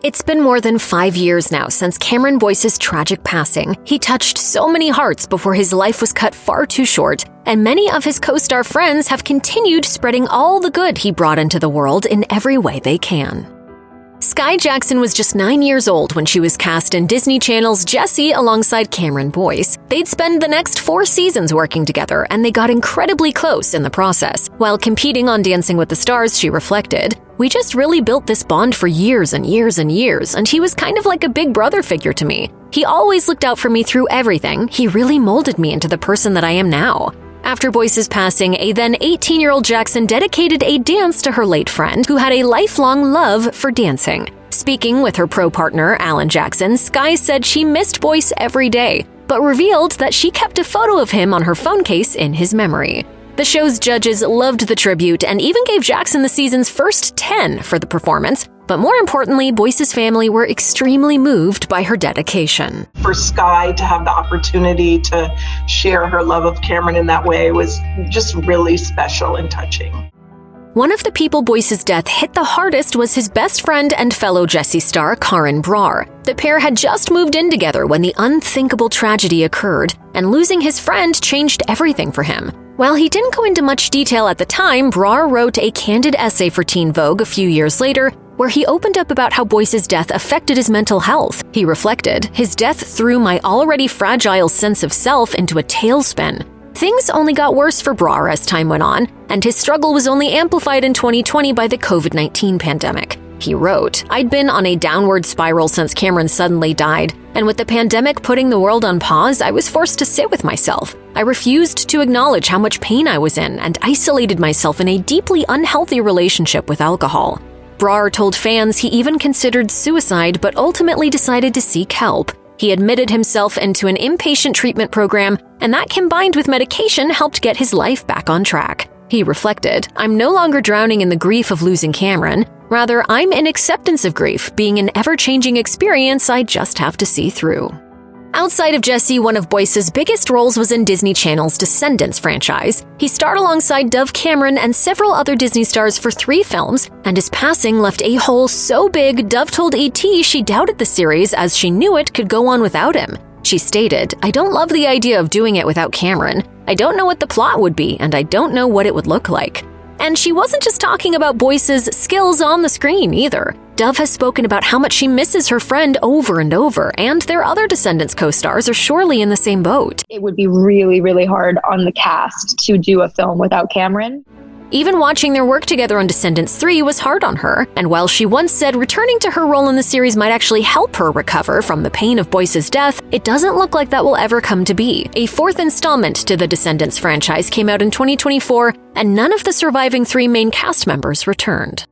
It's been more than 5 years now since Cameron Boyce's tragic passing. He touched so many hearts before his life was cut far too short, and many of his co-star friends have continued spreading all the good he brought into the world in every way they can. Skai Jackson was just 9 years old when she was cast in Disney Channel's Jessie alongside Cameron Boyce. They'd spend the next 4 seasons working together, and they got incredibly close in the process. While competing on Dancing with the Stars, she reflected, "We just really built this bond for years and years and years, and he was kind of like a big brother figure to me. He always looked out for me through everything. He really molded me into the person that I am now." After Boyce's passing, a then 18-year-old Jackson dedicated a dance to her late friend, who had a lifelong love for dancing. Speaking with her pro partner, Alan Jackson, Skai said she missed Boyce every day, but revealed that she kept a photo of him on her phone case in his memory. The show's judges loved the tribute and even gave Jackson the season's first 10 for the performance, but more importantly, Boyce's family were extremely moved by her dedication. For Skai to have the opportunity to share her love of Cameron in that way was just really special and touching. One of the people Boyce's death hit the hardest was his best friend and fellow Jessie star, Karan Brar. The pair had just moved in together when the unthinkable tragedy occurred, and losing his friend changed everything for him. While he didn't go into much detail at the time, Brar wrote a candid essay for Teen Vogue a few years later, where he opened up about how Boyce's death affected his mental health. He reflected, "His death threw my already fragile sense of self into a tailspin." Things only got worse for Brar as time went on, and his struggle was only amplified in 2020 by the COVID-19 pandemic. He wrote, "I'd been on a downward spiral since Cameron suddenly died, and with the pandemic putting the world on pause, I was forced to sit with myself. I refused to acknowledge how much pain I was in and isolated myself in a deeply unhealthy relationship with alcohol." Brar told fans he even considered suicide but ultimately decided to seek help. He admitted himself into an inpatient treatment program, and that combined with medication helped get his life back on track. He reflected, "I'm no longer drowning in the grief of losing Cameron. Rather, I'm in acceptance of grief, being an ever-changing experience I just have to see through." Outside of Jessie, one of Boyce's biggest roles was in Disney Channel's Descendants franchise. He starred alongside Dove Cameron and several other Disney stars for 3 films, and his passing left a hole so big Dove told ET she doubted the series as she knew it could go on without him. She stated, "I don't love the idea of doing it without Cameron. I don't know what the plot would be, and I don't know what it would look like." And she wasn't just talking about Boyce's skills on the screen either. Dove has spoken about how much she misses her friend over and over, and their other Descendants co-stars are surely in the same boat. It would be really, really hard on the cast to do a film without Cameron. Even watching their work together on Descendants 3 was hard on her, and while she once said returning to her role in the series might actually help her recover from the pain of Boyce's death, it doesn't look like that will ever come to be. A 4th installment to the Descendants franchise came out in 2024, and none of the surviving 3 main cast members returned.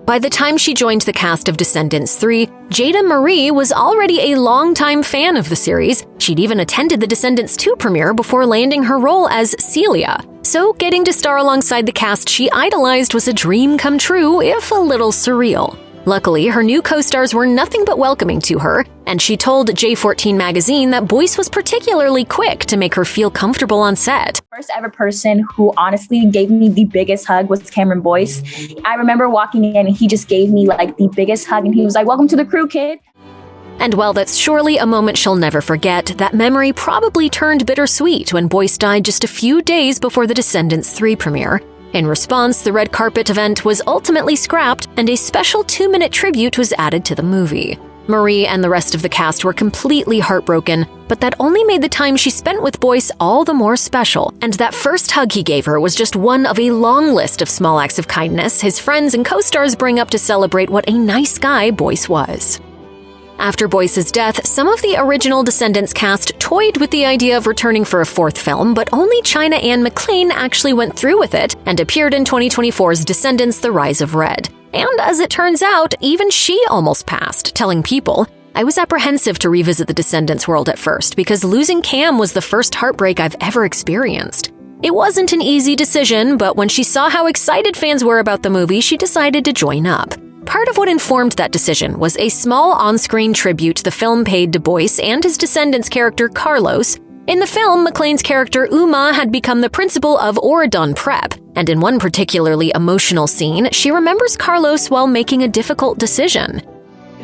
By the time she joined the cast of Descendants 3, Jada Marie was already a longtime fan of the series. She'd even attended the Descendants 2 premiere before landing her role as Celia. So getting to star alongside the cast she idolized was a dream come true, if a little surreal. Luckily, her new co-stars were nothing but welcoming to her, and she told J14 magazine that Boyce was particularly quick to make her feel comfortable on set. First ever person who honestly gave me the biggest hug was Cameron Boyce. I remember walking in and he just gave me like the biggest hug and he was like, "Welcome to the crew, kid." And while that's surely a moment she'll never forget, that memory probably turned bittersweet when Boyce died just a few days before the Descendants 3 premiere. In response, the red carpet event was ultimately scrapped, and a special 2-minute tribute was added to the movie. Marie and the rest of the cast were completely heartbroken, but that only made the time she spent with Boyce all the more special, and that first hug he gave her was just one of a long list of small acts of kindness his friends and co-stars bring up to celebrate what a nice guy Boyce was. After Boyce's death, some of the original Descendants cast toyed with the idea of returning for a 4th film, but only China Anne McClain actually went through with it and appeared in 2024's Descendants: The Rise of Red. And as it turns out, even she almost passed, telling People, "I was apprehensive to revisit the Descendants world at first because losing Cam was the first heartbreak I've ever experienced. It wasn't an easy decision, but when she saw how excited fans were about the movie, she decided to join up." Part of what informed that decision was a small on-screen tribute the film paid to Boyce and his Descendants character Carlos. In the film, McClain's character Uma had become the principal of Oregon Prep, and in one particularly emotional scene, she remembers Carlos while making a difficult decision.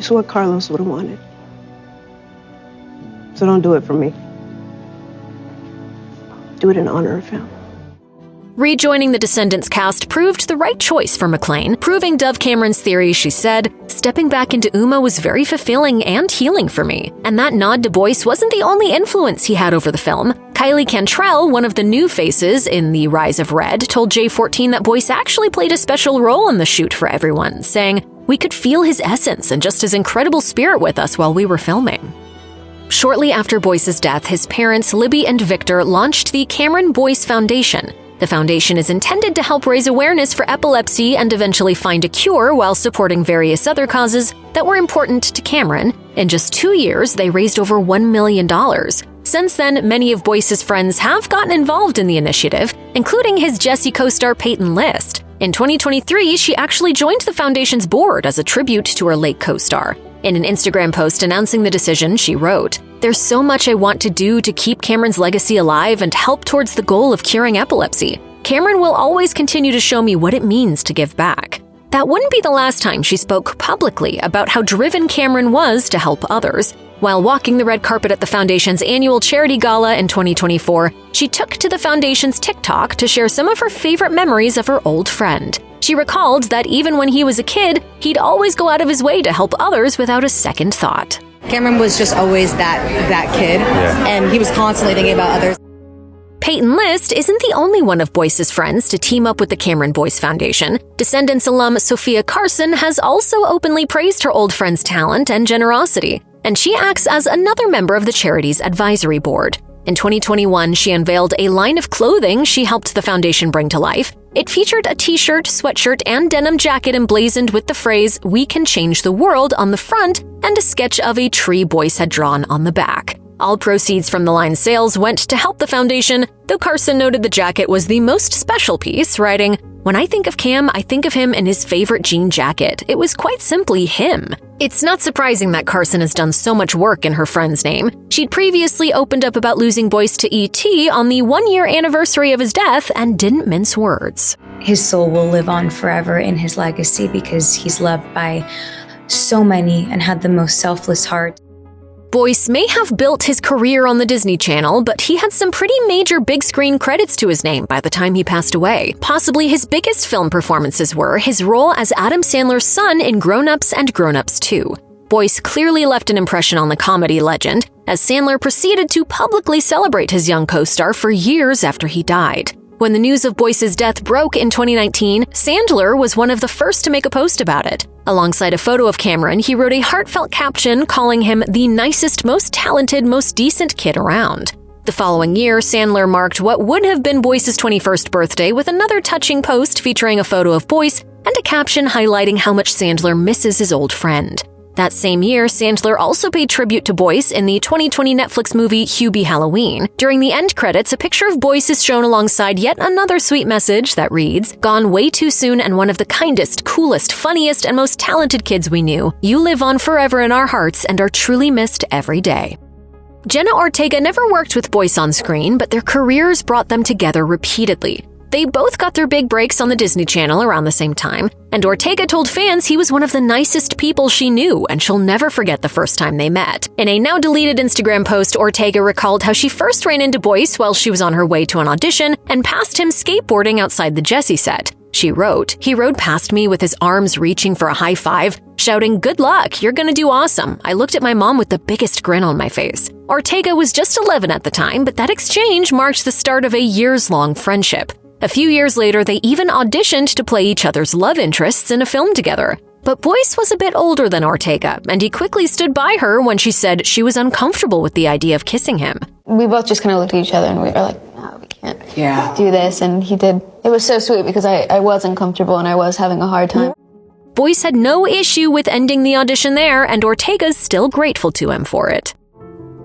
It's what Carlos would have wanted. So don't do it for me. Do it in honor of him. Rejoining the Descendants cast proved the right choice for McClain, proving Dove Cameron's theory. She said, "Stepping back into Uma was very fulfilling and healing for me." And that nod to Boyce wasn't the only influence he had over the film. Kylie Cantrell, one of the new faces in The Rise of Red, told J14 that Boyce actually played a special role in the shoot for everyone, saying, "We could feel his essence and just his incredible spirit with us while we were filming." Shortly after Boyce's death, his parents, Libby and Victor, launched the Cameron Boyce Foundation. The foundation is intended to help raise awareness for epilepsy and eventually find a cure while supporting various other causes that were important to Cameron. In just 2 years, they raised over $1 million. Since then, many of Boyce's friends have gotten involved in the initiative, including his Jessie co-star Peyton List. In 2023, she actually joined the foundation's board as a tribute to her late co-star. In an Instagram post announcing the decision, she wrote, "There's so much I want to do to keep Cameron's legacy alive and help towards the goal of curing epilepsy. Cameron will always continue to show me what it means to give back." That wouldn't be the last time she spoke publicly about how driven Cameron was to help others. While walking the red carpet at the foundation's annual charity gala in 2024, she took to the foundation's TikTok to share some of her favorite memories of her old friend. She recalled that even when he was a kid, he'd always go out of his way to help others without a second thought. Cameron was just always that kid, and he was constantly thinking about others. Peyton List isn't the only one of Boyce's friends to team up with the Cameron Boyce Foundation. Descendants alum Sofia Carson has also openly praised her old friend's talent and generosity, and she acts as another member of the charity's advisory board. In 2021, she unveiled a line of clothing she helped the foundation bring to life. It featured a t-shirt, sweatshirt, and denim jacket emblazoned with the phrase, "We can change the world" on the front, and a sketch of a tree Boyce had drawn on the back. All proceeds from the line's sales went to help the foundation, though Carson noted the jacket was the most special piece, writing, "When I think of Cam, I think of him in his favorite jean jacket. It was quite simply him." It's not surprising that Carson has done so much work in her friend's name. She'd previously opened up about losing Boyce to E.T. on the 1-year anniversary of his death and didn't mince words. His soul will live on forever in his legacy because he's loved by so many and had the most selfless heart. Boyce may have built his career on the Disney Channel, but he had some pretty major big screen credits to his name by the time he passed away. Possibly his biggest film performances were his role as Adam Sandler's son in Grown Ups and Grown Ups 2. Boyce clearly left an impression on the comedy legend, as Sandler proceeded to publicly celebrate his young co-star for years after he died. When the news of Boyce's death broke in 2019, Sandler was one of the first to make a post about it. Alongside a photo of Cameron, he wrote a heartfelt caption calling him the nicest, most talented, most decent kid around. The following year, Sandler marked what would have been Boyce's 21st birthday with another touching post featuring a photo of Boyce and a caption highlighting how much Sandler misses his old friend. That same year, Sandler also paid tribute to Boyce in the 2020 Netflix movie Hubie Halloween. During the end credits, a picture of Boyce is shown alongside yet another sweet message that reads, "Gone way too soon and one of the kindest, coolest, funniest, and most talented kids we knew. You live on forever in our hearts and are truly missed every day." Jenna Ortega never worked with Boyce on screen, but their careers brought them together repeatedly. They both got their big breaks on the Disney Channel around the same time, and Ortega told fans he was one of the nicest people she knew, and she'll never forget the first time they met. In a now-deleted Instagram post, Ortega recalled how she first ran into Boyce while she was on her way to an audition and passed him skateboarding outside the Jessie set. She wrote, "He rode past me with his arms reaching for a high five, shouting, 'Good luck, you're gonna do awesome.' I looked at my mom with the biggest grin on my face." Ortega was just 11 at the time, but that exchange marked the start of a years-long friendship. A few years later, they even auditioned to play each other's love interests in a film together. But Boyce was a bit older than Ortega, and he quickly stood by her when she said she was uncomfortable with the idea of kissing him. We both just kind of looked at each other and we were like, no, we can't do this. And he did. It was so sweet because I was uncomfortable and I was having a hard time. Boyce had no issue with ending the audition there, and Ortega's still grateful to him for it.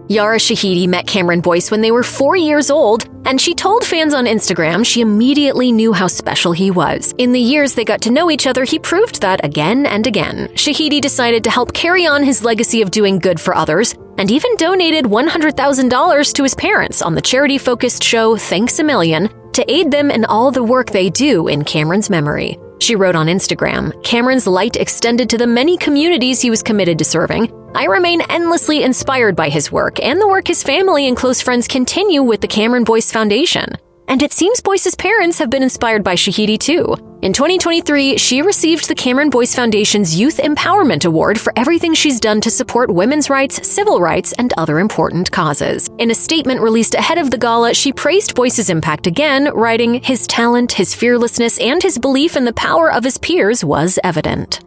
Yara Shahidi met Cameron Boyce when they were 4 years old, and she told fans on Instagram she immediately knew how special he was. In the years they got to know each other, he proved that again and again. Shahidi decided to help carry on his legacy of doing good for others, and even donated $100,000 to his parents on the charity-focused show Thanks a Million to aid them in all the work they do in Cameron's memory. She wrote on Instagram, "Cameron's light extended to the many communities he was committed to serving. I remain endlessly inspired by his work and the work his family and close friends continue with the Cameron Boyce Foundation." And it seems Boyce's parents have been inspired by Shahidi too. In 2023, she received the Cameron Boyce Foundation's Youth Empowerment Award for everything she's done to support women's rights, civil rights, and other important causes. In a statement released ahead of the gala, she praised Boyce's impact again, writing, "His talent, his fearlessness, and his belief in the power of his peers was evident."